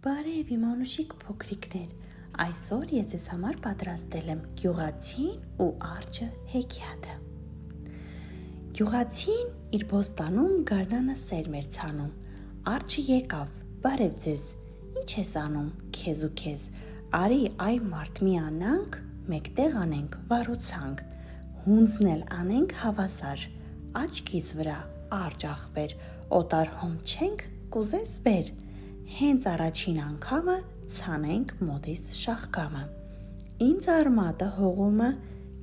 Բարև իմ անուշիկ փոքրիկներ, այսօր ես ձեզ համար պատրաստել եմ գյուղացին ու արջը հեքիաթը։ Գյուղացին իր բոստանում գարնանը սերմ էր ցանում, արջը եկավ, բարև ձեզ, ինչ ես անում, քեզ ու քեզ, արի այ մարդ միանանք, մեկտեղ անենք վառուցանք, հունձն էլ անենք հավասար, աչքից վրա արջ աղբեր, օտար հոմ չենք, կուզես բեր, հենց առաջին անգամը ցանենք մոտիս շաղկամը, ինձ արմատը հողումը,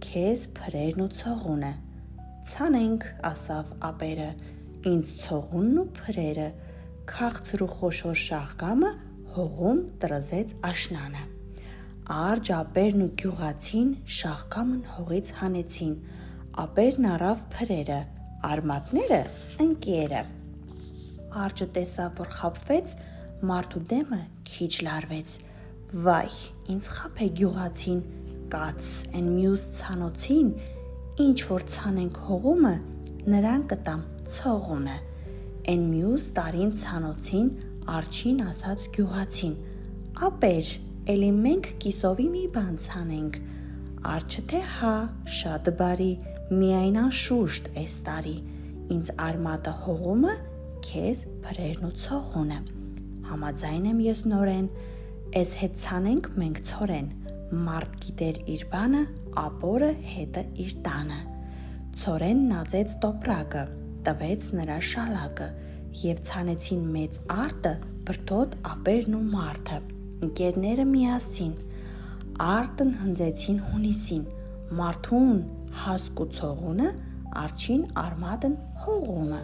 քեզ փրերն ու ցողունը, ցանենք ասավ ապերը, ինձ ցողունն ու փրերը, քաղցր ու խոշոր շաղկամը հողում տրզեց աշնանը, արջ ապերն ու գյուղացին շաղկամն հողից հանեցին, ապերն առավ փրերը, արմատները ընկերը, արջը տեսավ, որ խաբվեց, մարդու դեմը քիչ լարվեց, վայ, ինձ խաբե գյուղացին, կաց են մյուս ցանոցին, ինչ որ ցանենք հողումը, նրան կտամ ցողունը, են մյուս տարին ցանոցին, արջին ասաց գյուղացին, ապեր, էլի մենք կիսովի մի բան ցանենք, արջը թե հա, շատ բարի, միայն անշուշտ էս տարի, ինձ արմատը հողումը, քեզ փրերն ու ցողունը, համաձայն եմ ես նորեն, էս հետ ցանենք մենք ցորեն, մարդ գիտեր իր բանը, ապորը հետը իր տանը, ցորեն նածեց տոպրակը, տվեց նրա շալակը, և ցանեցին մեծ արտը, բրդոտ ապերն ու մարդը, ընկերները միասին, արտն հնձեցին հունիսին, մարդուն հասկ ու ցողունը, արջին արմատն հողումը,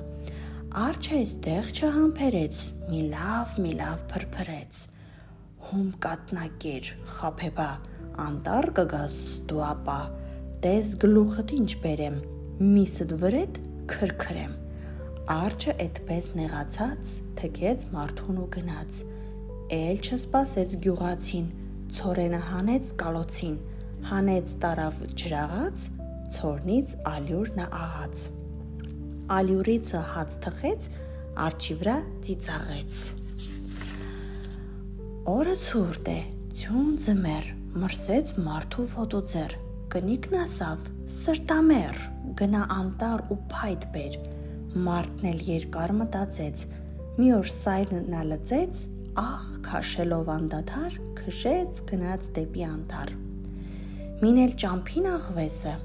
արջը այստեղ չհամբերեց, մի լավ փրփրեց, հում կատնակեր, խաբեբա, անտառ կգաս դու ապա, տես գլուխդ ինչ բերեմ, միսդ վրետ քրքրեմ, արջը էդպես նեղացած, թքեց մարդուն ու գնաց, էլ չսպասեց գյուղացին, ցորենը հանեց կալոցին, հանեց տարավ ջրաղաց, ցորնից ալյուրն աղաց, ալյուրիցը հաց թխեց, արջի վրա ծիծաղեց, օրը ցուրտ է, ձյուն ձմեռ, մրսեց մարդու ոտու ձեռ, կնիկն ասավ, սրտամեռ, գնա անտառ ու փայտ բեր, մարդն էլ երկար մտածեց, մի օր սայրն նա լծեց, աղ քաշելով անդադար, քշեց գնաց դեպի անտառ, մին էլ ճամփին աղվեսը,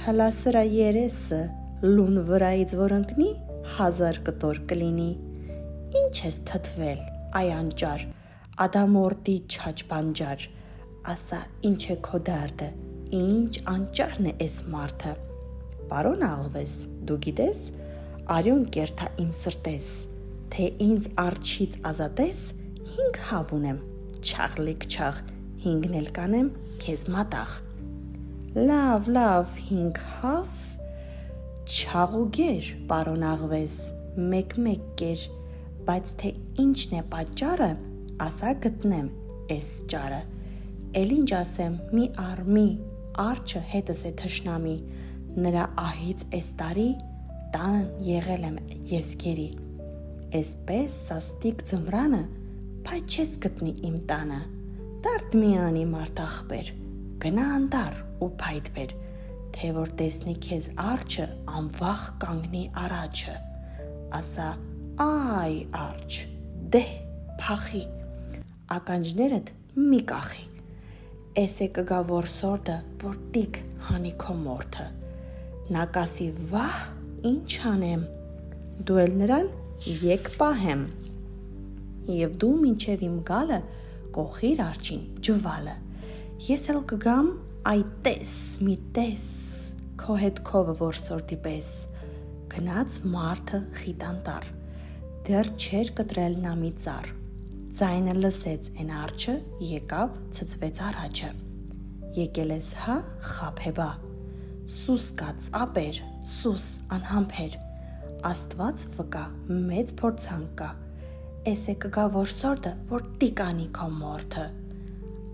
հլա սրա երեսը, լուն վրայից որ ընկնի, 1000 կտոր կլինի, ինչ ես թթվել, այ անճար, ադամորդի չաչ բանջար, ասա ինչ է քո դարդը, ինչ անճարն է էս մարդը, պարոն աղվես, դու գիտես, արյուն կերթա իմ սրտես, թե ինձ արջից ազատես, 5 հավ ունեմ, չաղլիկ չաղ, 5-ն էլ կանեմ քեզ մատաղ, լավ 5 հավ, չաղ ու գեր, պարոն աղվես, մեկ կեր, բայց թե ինչն է պատճառը, ասա գտնեմ էս ճարը, էլ ինչ ասեմ մի առ մի, արջը հետս է թշնամի, նրա ահից էս տարի, տանն եղել եմ ես գերի, էսպես սաստիկ ձմռանը, բայց չես գտնի իմ տանը, դարդ մի անի մարդ աղբեր, գնա անտառ ու փայտ բեր, թե որ տեսնի քեզ արջը, անվախ կանգնի առաջը, ասա այ արջ, դեհ փախի, ականջներդ մի կախի, էս է կգա որսորդը, որ տիկ հանի քո մորթը, նա կասի վահ, ինչ անեմ, դու էլ նրան եկ պահեմ, և դու մինչև իմ գալը, կոխիր արջին ջվալը, ես էլ կգամ, այ տես, մի տես, քո հետքովը որսորդի պես, գնաց մարդը խիտ անտառ, դեռ չէր կտրել նա մի ծառ, ձայնը լսեց են արջը, եկավ ցցվեց առաջը, եկել ես հա խաբեբա, սուս կաց ապեր, սուս անհամբեր, աստված վկա, մեծ փորձանք կա, էս է կգա որսորդը, որ տիկ անի քո մորթը,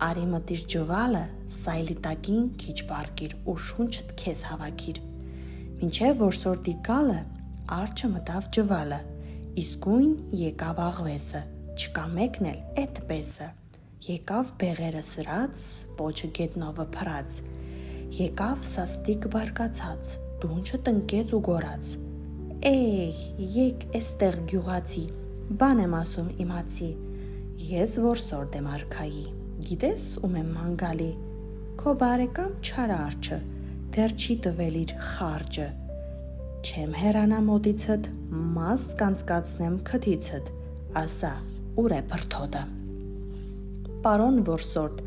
արի մտիր ջվալը, սայլի տակին քիչ պարկիր ու շունչդ քեզ հավաքիր, մինչև որսորդի գալը, արջը մտավ ջվալը, իսկույն եկավ աղվեսը, չկա մեկն էլ այդպեսը։ Եկավ բեղերը սրած, պոչը գետնովը փռած, եկավ սաստիկ բարկացած, դունչը տնկեց ու գորած։ Էй, եկ էստեղ գյուղացի, բան եմ ասում իմացի, ես որսորդ եմ արքայի, գիտես ում եմ մանգալի, քո բարեկամ չար արջը, դեռ չի տվել իր խարջը, չեմ հեռանա մոտիցդ, մաս կանցկացնեմ քթիցդ, ասա, ուր է բրդոդը։ Պարոն որսորդ,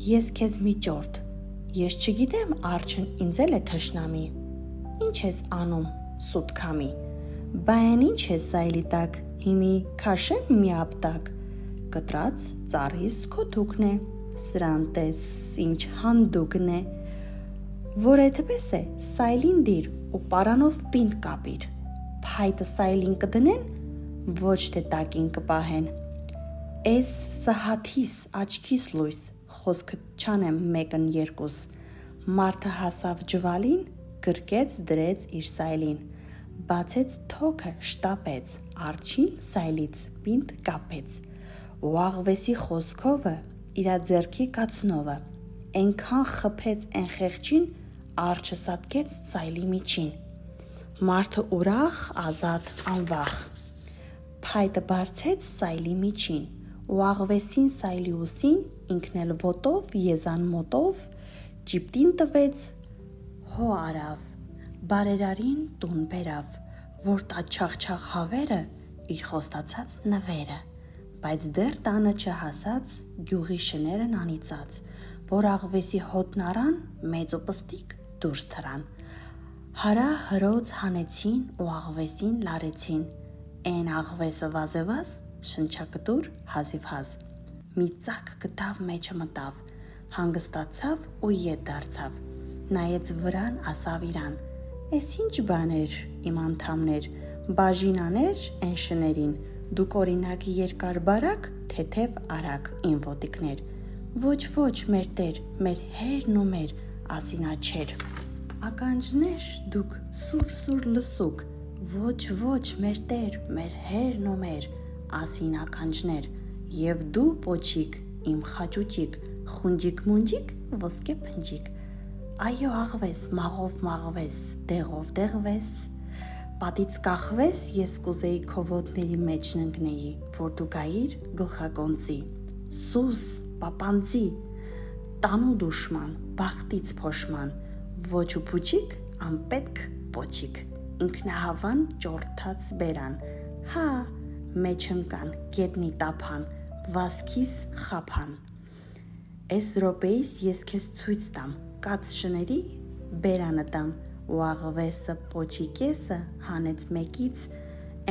ես քեզ մի ճորդ, ես չգիտեմ արջն ինձ էլ է թշնամի, ինչ ես անում, սուտ քամի, բա են ինչ ես սայլի տակ, հիմի քաշեմ մի ապտակ, կտրած ծառիս քո թուքն է, սրան տես ինչ հանդուկն է, որ այդպես է, սայլին դիր ու պարանով պինդ կապիր, փայտը սայլին կդնեն, ոչ թե տակին կպահեն, Էս սահաթիս աչքիս լույս, խոսքը չանեմ մեկն երկուս, մարդը հասավ ջվալին, գրկեց դրեց իր սայլին, բացեց թոքը շտապեց, արջին սայլից պինդ կապեց, ու աղվեսի խոսքովը իրա ձեռքի կացնովը, ենքան խփեց են խեղճին, արջը սատկեց սայլի միջին, մարդը ուրախ ազատ անվախ, փայտը բարձեց սայլի միջին, ու աղվեսին սայլի ուսին ինքն էլ ոտով եզան մոտով ճիպտին տվեց հո արավ, բարերարին տուն բերավ, որ տաչախչախ հավերը իր խոստացած նվերը, բայց դեռ տանը չհասած գյուղի շներն անիծած, որ աղվեսի հոտն առան մեծ ու պստիկ դուրս թրան, հարա հրոց հանեցին ու աղվեսին լարեցին, են աղվեսը վազևազ շնչակտուր հազիվհազ, մի ծակ գտավ մեջը մտավ, հանգստացավ ու ետ դարձավ, նայեց վրան ասավ իրան, էս ինչ բաներ իմ անդամներ, բաժինաներ են շներին, դուք օրինակ երկար բարակ, թեթև արակ իմ ոտիկներ, ոչ մեր տեր, մեր հերն ու մեր ասինա չեր, ականջներ դուք սուր լսուկ, ոչ մեր տեր, մեր հերն ու մեր ասին ականջներ, և դու պոչիկ, իմ խաճուճիկ, խունջիկ մունջիկ, ոսկե փնջիկ, այո աղվես, մաղով, դեղով դեղվես, պատից կախվես, ես կուզեի քո ոտների մեջ ընկնեի, որ դու գայիր գլխակոնցի, սուս, պապանձի, տանու դուշման, բախտից փոշման, ոչ ու փուչիկ, անպետք պոչիկ, ինքնահավան ճորթած բերան, հա, մեջ ընկան, գետնի տափան, վազքիս խափան, էս ռոպեիս ես քեզ ցույց տամ, կաց շների բերանը տամ, ու աղվեսը պոչիկեսը հանեց մեկից,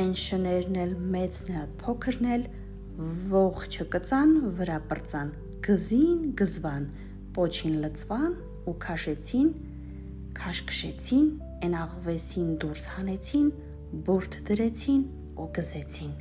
են շներն էլ մեծն էլ փոքրն էլ, ողջը կծան վրա պրծան, գզին գզվան, պոչին լծվան ու քաշեցին, քաշքշեցին, են աղվեսին դուրս հանեցին, բուրդ դրեցին ու գզեցին։